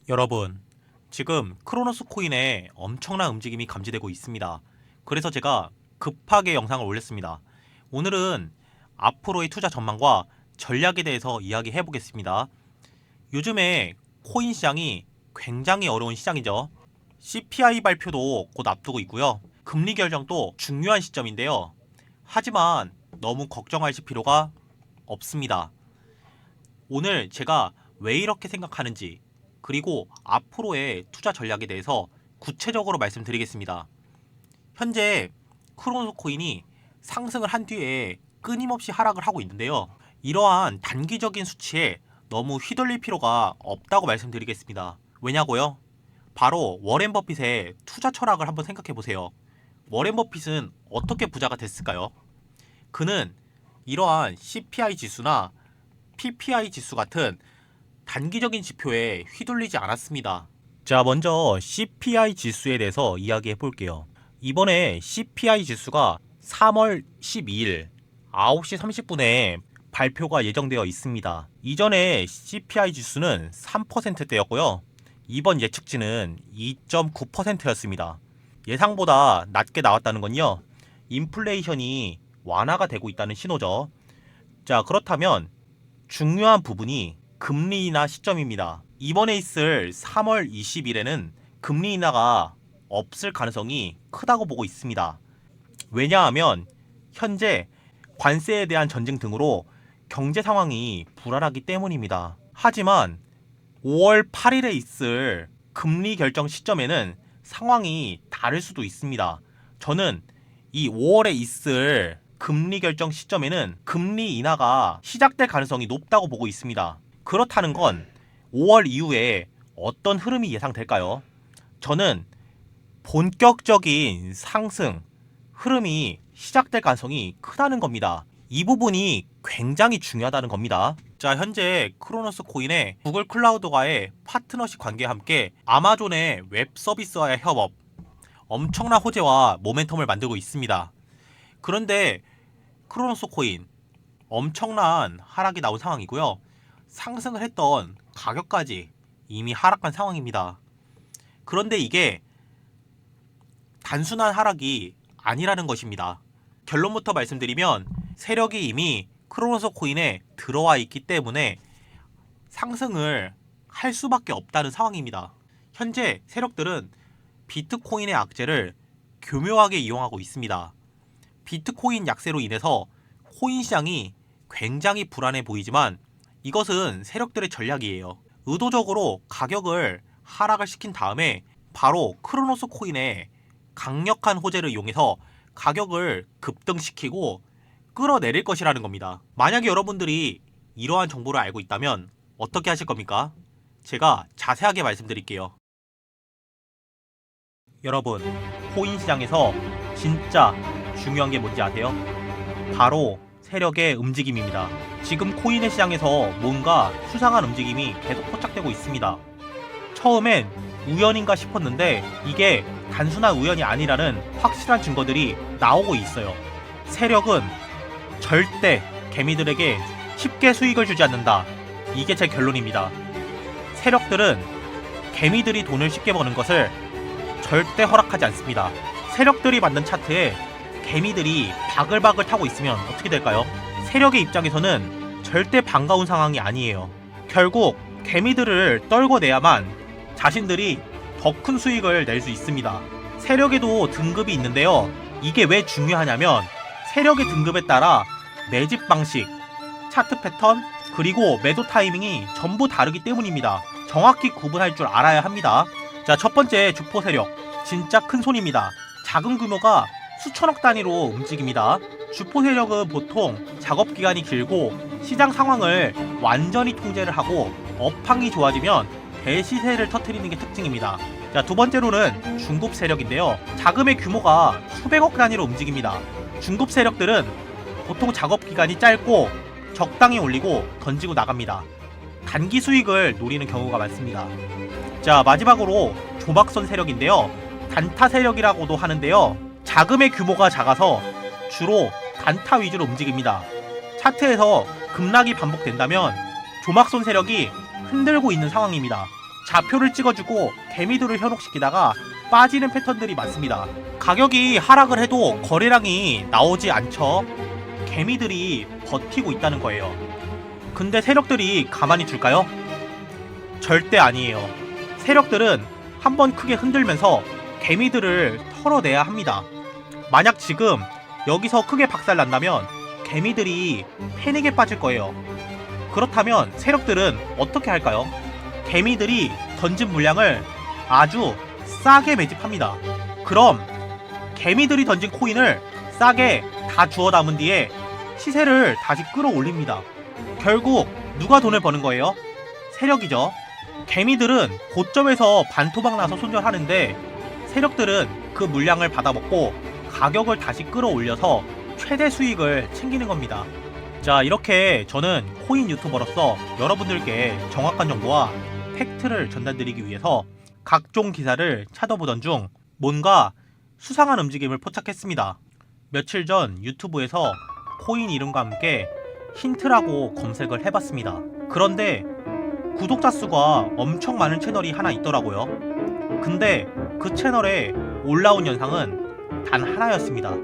여러분, 지금 크로노스 코인에 엄청난 움직임이 감지되고 있습니다. 그래서 제가 급하게 영상을 올렸습니다. 오늘은 앞으로의 투자 전망과 전략에 대해서 이야기해 보겠습니다. 요즘에 코인 시장이 굉장히 어려운 시장이죠. CPI 발표도 곧 앞두고 있고요. 금리 결정도 중요한 시점인데요. 하지만 너무 걱정하실 필요가 없습니다. 오늘 제가 왜 이렇게 생각하는지, 그리고 앞으로의 투자 전략에 대해서 구체적으로 말씀드리겠습니다. 현재 크로노스 코인이 상승을 한 뒤에 끊임없이 하락을 하고 있는데요. 이러한 단기적인 수치에 너무 휘둘릴 필요가 없다고 말씀드리겠습니다. 왜냐고요? 바로 워렌 버핏의 투자 철학을 한번 생각해 보세요. 워렌 버핏은 어떻게 부자가 됐을까요? 그는 이러한 CPI 지수나 PPI 지수 같은 단기적인 지표에 휘둘리지 않았습니다. 자, 먼저 CPI 지수에 대해서 이야기해 볼게요. 이번에 CPI 지수가 3월 12일 9시 30분에 발표가 예정되어 있습니다. 이전에 CPI 지수는 3%대였고요. 이번 예측치는 2.9%였습니다. 예상보다 낮게 나왔다는 건요, 인플레이션이 완화가 되고 있다는 신호죠. 자, 그렇다면 중요한 부분이 금리 인하 시점입니다. 이번에 있을 3월 20일에는 금리 인하가 없을 가능성이 크다고 보고 있습니다. 왜냐하면 현재 관세에 대한 전쟁 등으로 경제 상황이 불안하기 때문입니다. 하지만 5월 8일에 있을 금리 결정 시점에는 상황이 다를 수도 있습니다. 저는 이 5월에 있을 금리 결정 시점에는 금리 인하가 시작될 가능성이 높다고 보고 있습니다. 그렇다는 건 5월 이후에 어떤 흐름이 예상될까요? 저는 본격적인 상승 흐름이 시작될 가능성이 크다는 겁니다. 이 부분이 굉장히 중요하다는 겁니다. 자, 현재 크로노스 코인의 구글 클라우드와의 파트너십 관계와 함께 아마존의 웹 서비스와의 협업, 엄청난 호재와 모멘텀을 만들고 있습니다. 그런데 크로노스 코인 엄청난 하락이 나온 상황이고요. 상승을 했던 가격까지 이미 하락한 상황입니다. 그런데 이게 단순한 하락이 아니라는 것입니다. 결론부터 말씀드리면 세력이 이미 크로노스 코인에 들어와 있기 때문에 상승을 할 수밖에 없다는 상황입니다. 현재 세력들은 비트코인의 악재를 교묘하게 이용하고 있습니다. 비트코인 약세로 인해서 코인 시장이 굉장히 불안해 보이지만 이것은 세력들의 전략이에요. 의도적으로 가격을 하락을 시킨 다음에 바로 크로노스 코인의 강력한 호재를 이용해서 가격을 급등시키고 끌어내릴 것이라는 겁니다. 만약에 여러분들이 이러한 정보를 알고 있다면 어떻게 하실 겁니까? 제가 자세하게 말씀드릴게요. 여러분, 코인 시장에서 진짜 중요한 게 뭔지 아세요? 바로 세력의 움직임입니다. 지금 코인의 시장에서 뭔가 수상한 움직임이 계속 포착되고 있습니다. 처음엔 우연인가 싶었는데 이게 단순한 우연이 아니라는 확실한 증거들이 나오고 있어요. 세력은 절대 개미들에게 쉽게 수익을 주지 않는다. 이게 제 결론입니다. 세력들은 개미들이 돈을 쉽게 버는 것을 절대 허락하지 않습니다. 세력들이 만든 차트에 개미들이 바글바글 타고 있으면 어떻게 될까요? 세력의 입장에서는 절대 반가운 상황이 아니에요. 결국 개미들을 떨궈내야만 자신들이 더 큰 수익을 낼 수 있습니다. 세력에도 등급이 있는데요. 이게 왜 중요하냐면 세력의 등급에 따라 매집 방식, 차트 패턴, 그리고 매도 타이밍이 전부 다르기 때문입니다. 정확히 구분할 줄 알아야 합니다. 자, 첫 번째 주포 세력. 진짜 큰 손입니다. 작은 규모가 수천억 단위로 움직입니다. 주포 세력은 보통 작업 기간이 길고 시장 상황을 완전히 통제를 하고 업황이 좋아지면 대시세를 터뜨리는 게 특징입니다. 자, 두 번째로는 중급 세력인데요. 자금의 규모가 수백억 단위로 움직입니다. 중급 세력들은 보통 작업 기간이 짧고 적당히 올리고 던지고 나갑니다. 단기 수익을 노리는 경우가 많습니다. 자, 마지막으로 조막선 세력인데요. 단타 세력이라고도 하는데요. 자금의 규모가 작아서 주로 단타 위주로 움직입니다. 차트에서 급락이 반복된다면 조막선 세력이 흔들고 있는 상황입니다. 좌표를 찍어주고 개미들을 현혹시키다가 빠지는 패턴들이 많습니다. 가격이 하락을 해도 거래량이 나오지 않죠. 개미들이 버티고 있다는 거예요. 근데 세력들이 가만히 둘까요? 절대 아니에요. 세력들은 한번 크게 흔들면서 개미들을 털어내야 합니다. 만약 지금 여기서 크게 박살난다면 개미들이 패닉에 빠질 거예요. 그렇다면 세력들은 어떻게 할까요? 개미들이 던진 물량을 아주 싸게 매집합니다. 그럼 개미들이 던진 코인을 싸게 다 주워 담은 뒤에 시세를 다시 끌어올립니다. 결국 누가 돈을 버는 거예요? 세력이죠. 개미들은 고점에서 반토막 나서 손절하는데 세력들은 그 물량을 받아먹고 가격을 다시 끌어올려서 최대 수익을 챙기는 겁니다. 자, 이렇게 저는 코인 유튜버로서 여러분들께 정확한 정보와 팩트를 전달드리기 위해서 각종 기사를 찾아보던 중 뭔가 수상한 움직임을 포착했습니다. 며칠 전 유튜브에서 코인 이름과 함께 힌트라고 검색을 해봤습니다. 그런데 구독자 수가 엄청 많은 채널이 하나 있더라고요. 근데 그 채널에 올라온 영상은 단 하나였습니다.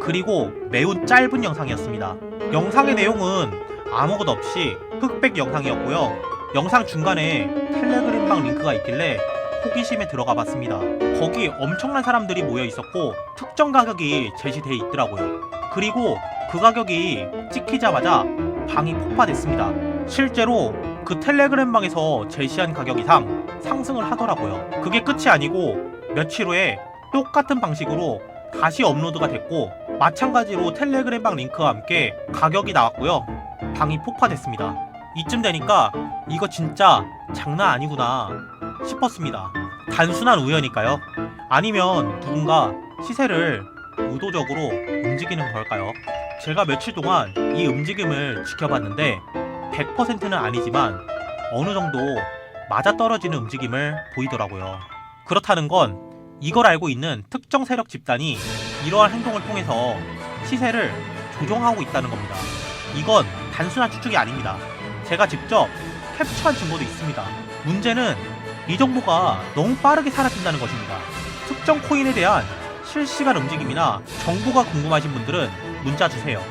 그리고 매우 짧은 영상이었습니다. 영상의 내용은 아무것도 없이 흑백 영상이었고요. 영상 중간에 텔레그램방 링크가 있길래 호기심에 들어가 봤습니다. 거기 엄청난 사람들이 모여 있었고 특정 가격이 제시되어 있더라고요. 그리고 그 가격이 찍히자마자 방이 폭파됐습니다. 실제로 그 텔레그램방에서 제시한 가격 이상 상승을 하더라고요. 그게 끝이 아니고 며칠 후에 똑같은 방식으로 다시 업로드가 됐고 마찬가지로 텔레그램방 링크와 함께 가격이 나왔고요. 방이 폭파됐습니다. 이쯤 되니까 이거 진짜 장난 아니구나 싶었습니다. 단순한 우연일까요? 아니면 누군가 시세를 의도적으로 움직이는 걸까요? 제가 며칠 동안 이 움직임을 지켜봤는데 100%는 아니지만 어느 정도 맞아떨어지는 움직임을 보이더라고요. 그렇다는 건 이걸 알고 있는 특정 세력 집단이 이러한 행동을 통해서 시세를 조종하고 있다는 겁니다. 이건 단순한 추측이 아닙니다. 제가 직접 캡처한 증거도 있습니다. 문제는 이 정보가 너무 빠르게 사라진다는 것입니다. 특정 코인에 대한 실시간 움직임이나 정보가 궁금하신 분들은 문자 주세요.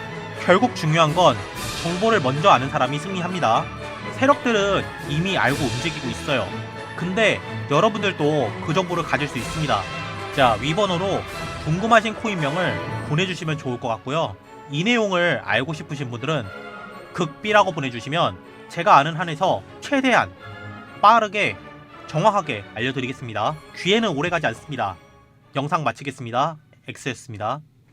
결국 중요한 건 정보를 먼저 아는 사람이 승리합니다. 세력들은 이미 알고 움직이고 있어요. 근데 여러분들도 그 정보를 가질 수 있습니다. 자, 위번호로 궁금하신 코인명을 보내주시면 좋을 것 같고요. 이 내용을 알고 싶으신 분들은 극비라고 보내주시면 제가 아는 한에서 최대한 빠르게 정확하게 알려드리겠습니다. 귀에는 오래가지 않습니다. 영상 마치겠습니다. X였습니다.